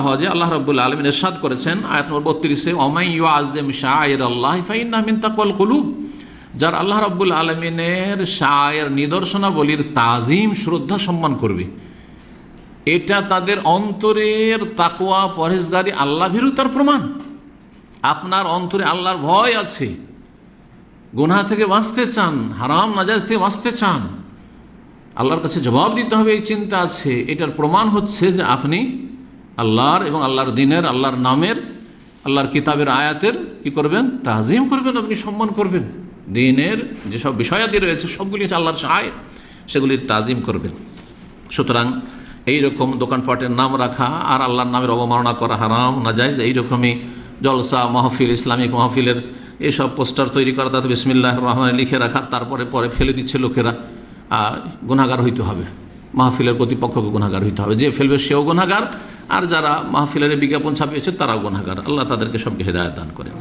হজে আল্লাহ রাব্বুল আলামিন ইরশাদ করেছেন আয়াত নম্বর 32-এ, ওমাই ইউআযযিম শাআইরাল্লাহি ফাইন্নাহা মিন তাকওয়াল কুলুব, যার আল্লাহ রাব্বুল আলামিনের শায়ের নিদর্শনাবলীর তাজিম শ্রদ্ধা সম্মান করবে, এটা তাদের অন্তরের তাকওয়া পরহেজগারি আল্লাহ ভীরুতার প্রমাণ। আপনার অন্তরে আল্লাহর ভয় আছে, গুনাহ থেকে বাঁচতে চান, হারাম নাজায়েজ থেকে বাঁচতে চান, আল্লাহর কাছে জবাব দিতে হবে এই চিন্তা আছে, এটার প্রমাণ হচ্ছে যে আপনি আল্লাহর এবং আল্লাহর দিনের, আল্লাহর নামের, আল্লাহর কিতাবের আয়াতের কি করবেন? তাজিম করবেন, আপনি সম্মান করবেন। দিনের যেসব বিষয়াদি রয়েছে সবগুলি হচ্ছে আল্লাহর আয়াত, সেগুলির তাজিম করবেন। সুতরাং এইরকম দোকানপাটের নাম রাখা আর আল্লাহর নামের অবমাননা করা হারাম নাজায়েজ। এইরকমই জলসা মাহফিল, ইসলামিক মাহফিলের এইসব পোস্টার তৈরি করা, তাতে বিসমিল্লাহির রহমানির লিখে রাখা, তারপরে পরে ফেলে দিচ্ছে লোকেরা, গুনাহগার হইতে হবে, মাহফিলের কর্তৃপক্ষকে গুনাহগার হইতে হবে। যে ফেলবে সেও গুনাহগার, আর যারা মাহফিলের বিজ্ঞাপন ছাপিয়েছে তারাও গুনাহগার। আল্লাহ তাদেরকে সবকে হেদায়েত দান করেন।